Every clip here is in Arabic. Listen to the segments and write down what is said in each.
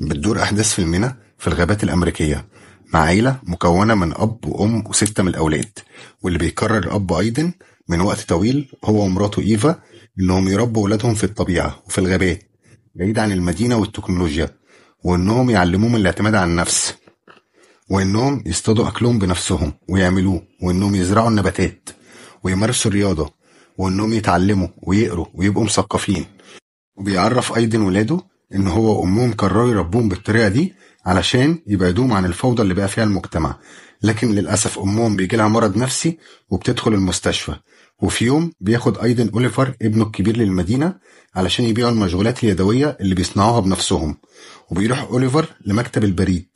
بتدور أحداث فيلمنا في الغابات الأمريكية مع عيلة مكونة من أب وأم وستة من الأولاد، واللي بيقرر الأب أيدن من وقت طويل هو ومراته إيفا إنهم يربوا ولادهم في الطبيعة وفي الغابات بعيد عن المدينة والتكنولوجيا، وإنهم يعلموهم الاعتماد على النفس، وإنهم يصطادوا أكلهم بنفسهم ويعملوه، وإنهم يزرعوا النباتات ويمارسوا الرياضة، وإنهم يتعلموا ويقروا ويبقوا مثقفين. وبيعرف أيدن ولاده إن هو وأمهم قرروا يربوهم بالطريقة دي علشان يبعدوهم عن الفوضى اللي بقى فيها المجتمع. لكن للأسف أمهم بيجيلها مرض نفسي وبتدخل المستشفى. وفي يوم بياخد أيدن أوليفر ابنه الكبير للمدينة علشان يبيعوا المشغولات اليدوية اللي بيصنعوها بنفسهم. وبيروح أوليفر لمكتب البريد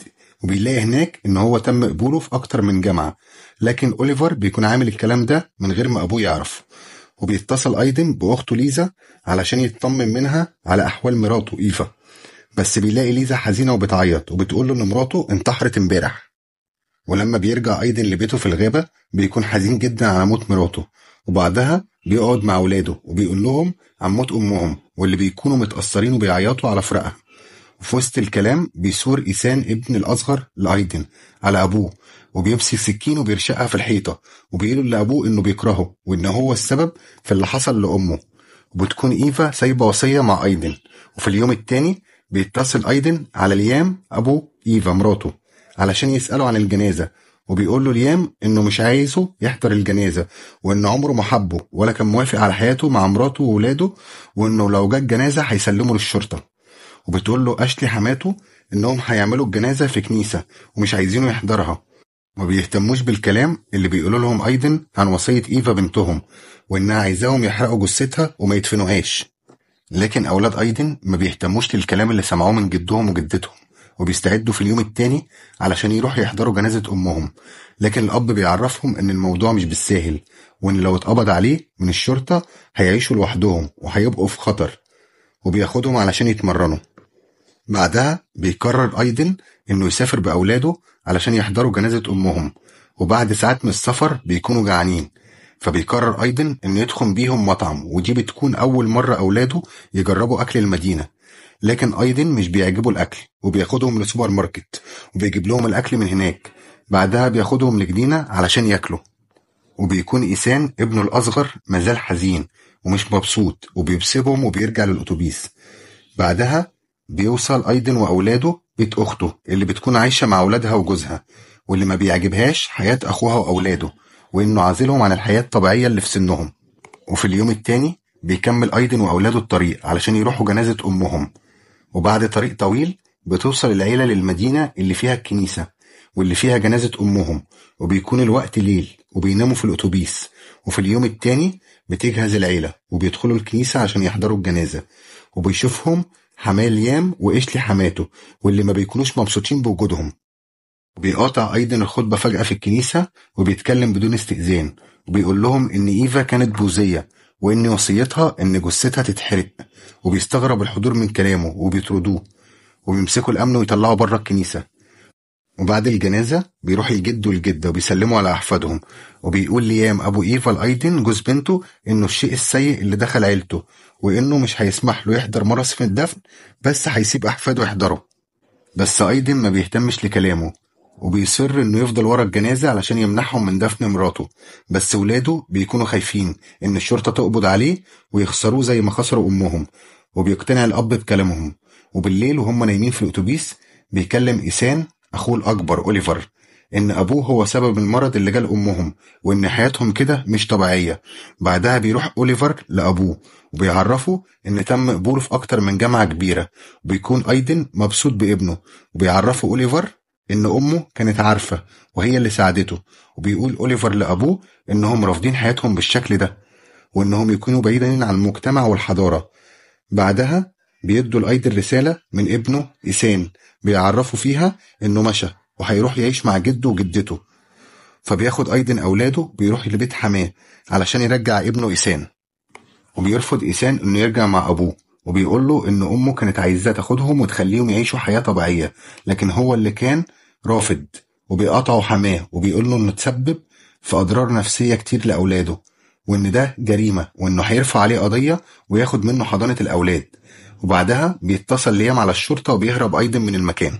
وبيلاقي هناك إن هو تم قبوله في أكتر من جامعة، لكن أوليفر بيكون عامل الكلام ده من غير ما أبوه يعرف. وبيتصل أيدن بأخته ليزا علشان يطمن منها على أحوال مراته إيفا، بس بيلاقي ليزا حزينة وبتعيط وبتقول له إن مراته انتحرت امبارح. ولما بيرجع أيدن لبيته في الغابة بيكون حزين جدا على موت مراته، وبعدها بيقعد مع ولاده وبيقول لهم عن موت أمهم واللي بيكونوا متأثرين وبيعيطوا على فراقها. وفي وسط الكلام بيثور إيسان ابن الأصغر لأيدن على أبوه، وبيمسك سكين وبيرشقها في الحيطة، وبيقول لأبوه إنه بيكرهه وإن هو السبب في اللي حصل لأمه. وبتكون إيفا سايبة وصية مع أيدن. وفي اليوم التاني بيتصل أيدن على ليام أبو إيفا مراته علشان يسأله عن الجنازة، وبيقول له ليام إنه مش عايزه يحضر الجنازة، وإن عمره ما حبه ولا كان موافق على حياته مع مراته وولاده، وإنه لو جت جنازة هيسلمه للشرطة. وبتقول له أشلي حماته إنهم هيعملوا الجنازة في كنيسة ومش عايزينه يحضرها. ما بيهتموش بالكلام اللي بيقولوا لهم أيدن عن وصية إيفا بنتهم، وإنها عايزاهم يحرقوا جثتها وما يدفنوهاش. لكن أولاد أيدن ما بيهتموش للكلام اللي سمعوه من جدهم وجدتهم، وبيستعدوا في اليوم التاني علشان يروحوا يحضروا جنازة أمهم. لكن الأب بيعرفهم إن الموضوع مش بالساهل، وإن لو اتقبض عليه من الشرطة هيعيشوا لوحدهم وهيبقوا في خطر، وبياخدهم علشان يتمرنوا. بعدها بيقرر أيدن إنه يسافر بأولاده علشان يحضروا جنازة أمهم، وبعد ساعات من السفر بيكونوا جعانين، فبيقرر أيدن إنه يدخل بيهم مطعم، ودي بتكون أول مرة أولاده يجربوا أكل المدينة. لكن أيدن مش بيعجبوا الأكل وبياخدهم لسوبر ماركت وبيجيب لهم الأكل من هناك. بعدها بياخدهم لجنينة علشان ياكلوا. وبيكون إيسان ابنه الأصغر مازال حزين ومش مبسوط، وبيسيبهم وبيرجع للأتوبيس. بعدها بيوصل أيدن وأولاده بيت أخته اللي بتكون عايشة مع أولادها وجوزها، واللي ما بيعجبهاش حياة أخوها وأولاده، وإنه عازلهم عن الحياة الطبيعية اللي في سنهم. وفي اليوم التاني بيكمل أيدن وأولاده الطريق علشان يروحوا جنازة أمهم. وبعد طريق طويل بتوصل العيلة للمدينة اللي فيها الكنيسة واللي فيها جنازة أمهم، وبيكون الوقت ليل وبيناموا في الأتوبيس. وفي اليوم التاني بتجهز العيلة وبيدخلوا الكنيسة عشان يحضروا الجنازة، وبيشوفهم حماه ليام وإشلي حماته واللي ما بيكونوش مبسوطين بوجودهم. بيقاطع أيدن الخطبة فجأة في الكنيسة وبيتكلم بدون استئذان، وبيقول لهم إن إيفا كانت بوذية وإن وصيتها إن جثتها تتحرق. وبيستغرب الحضور من كلامه وبيطردوه، وبيمسكوا الأمن ويطلعوا بره الكنيسة. وبعد الجنازة بيروح الجد والجدة وبيسلموا على أحفادهم، وبيقول ليام أبو إيفا لأيدن جوز بنته إنه الشيء السيء اللي دخل عيلته، وإنه مش هيسمح له يحضر مراسم الدفن بس هيسيب أحفاده يحضروا. بس أيدن ما بيهتمش لكلامه وبيصر إنه يفضل ورا الجنازة علشان يمنعهم من دفن مراته. بس ولاده بيكونوا خايفين إن الشرطة تقبض عليه ويخسروه زي ما خسروا أمهم، وبيقتنع الأب بكلامهم. وبالليل وهم نايمين في الأتوبيس بيكلم إيسان أخوه الأكبر أوليفر إن أبوه هو سبب المرض اللي جال أمهم، وإن حياتهم كده مش طبيعية. بعدها بيروح أوليفر لأبوه وبيعرفه إن تم قبوله في أكتر من جامعة كبيرة، وبيكون أيدن مبسوط بابنه. وبيعرفه أوليفر إن أمه كانت عارفة وهي اللي ساعدته، وبيقول أوليفر لأبوه إنهم رافضين حياتهم بالشكل ده وإنهم يكونوا بعيدين عن المجتمع والحضارة. بعدها بيدوا لأيدن رسالة من ابنه إيسان بيعرفوا فيها إنه مشى وهيروح يعيش مع جده وجدته. فبياخد أيدن أولاده بيروح لبيت حماه علشان يرجع ابنه إيسان، وبيرفض إيسان إنه يرجع مع أبوه، وبيقول له إن أمه كانت عايزاه تاخدهم وتخليهم يعيشوا حياة طبيعية، لكن هو اللي كان رافض. وبيقاطعه حماه وبيقول له إنه تسبب في أضرار نفسية كتير لأولاده، وإن ده جريمة، وإنه هيرفع عليه قضية وياخد منه حضانة الأولاد. وبعدها بيتصل ليام على الشرطة وبيهرب أيدن من المكان.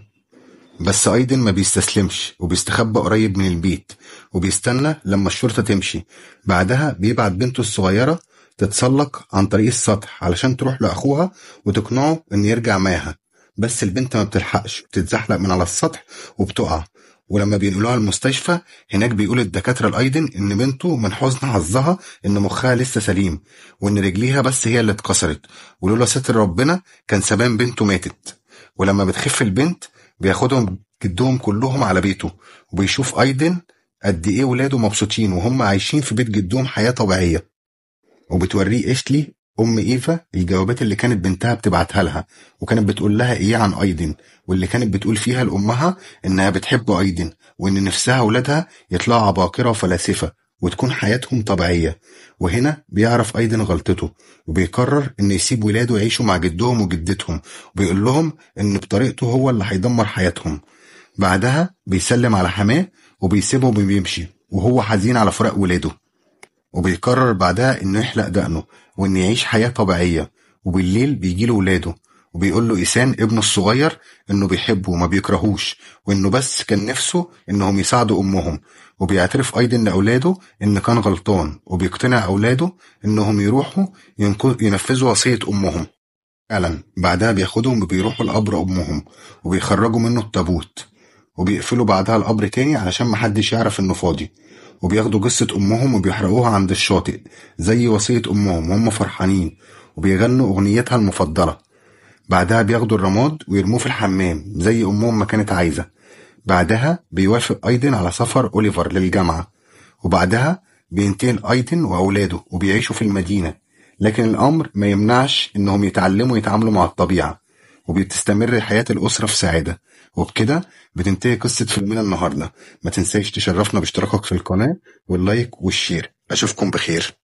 بس أيدن ما بيستسلمش وبيستخبى قريب من البيت وبيستنى لما الشرطة تمشي. بعدها بيبعت بنته الصغيرة تتسلق عن طريق السطح علشان تروح لأخوها وتقنعه إن يرجع معاها. بس البنت ما بتلحقش، بتتزحلق من على السطح وبتقع. ولما بينقلوها المستشفى هناك بيقول الدكاترة لأيدن إن بنته من حسن حظها إن مخها لسه سليم وإن رجليها بس هي اللي اتكسرت، ولولا ستر ربنا كان زمان بنته ماتت. ولما بتخف البنت بياخدهم جدهم كلهم على بيته وبيشوف أيدن قد إيه ولاده مبسوطين وهم عايشين في بيت جدهم حياة طبيعية. وبتوريه إيشلي أم إيفا الجوابات اللي كانت بنتها بتبعتها لها وكانت بتقول لها إيه عن أيدن، واللي كانت بتقول فيها لأمها إنها بتحب أيدن وإن نفسها ولادها يطلعوا عباقرة وفلاسفة وتكون حياتهم طبيعية. وهنا بيعرف أيدن غلطته وبيقرر إنه يسيب ولاده يعيشوا مع جدهم وجدتهم وبيقول لهم إن بطريقته هو اللي هيدمر حياتهم. بعدها بيسلم على حماه وبيسيبهم وبيمشي وهو حزين على فراق ولاده. وبيقرر بعدها إنه يحلق دقنه وإنه يعيش حياة طبيعية. وبالليل بيجيله ولاده وبيقول له إيسان ابنه الصغير إنه بيحبه وما بيكرهوش وإنه بس كان نفسه إنهم يساعدوا أمهم. وبيعترف أيضا لأولاده إن كان غلطان وبيقتنع أولاده إنهم يروحوا ينفذوا وصية أمهم. فعلا بعدها بياخدهم وبيروحوا لقبر أمهم وبيخرجوا منه التابوت وبيقفلوا بعدها القبر تاني علشان محدش يعرف إنه فاضي. وبياخدوا جثة أمهم وبيحرقوها عند الشاطئ زي وصية أمهم وهم فرحانين وبيغنوا أغنيتها المفضلة. بعدها بياخدوا الرماد ويرموه في الحمام زي أمهم ما كانت عايزة. بعدها بيوافق أيدن على سفر أوليفر للجامعة. وبعدها بينتقل أيدن وأولاده وبيعيشوا في المدينة، لكن الأمر ما يمنعش إنهم يتعلموا يتعاملوا مع الطبيعة وبتستمر حياة الأسرة في سعادة. وبكده بتنتهي قصة فيلمنا النهاردة. ما تنساش تشرفنا باشتراكك في القناة واللايك والشير. أشوفكم بخير.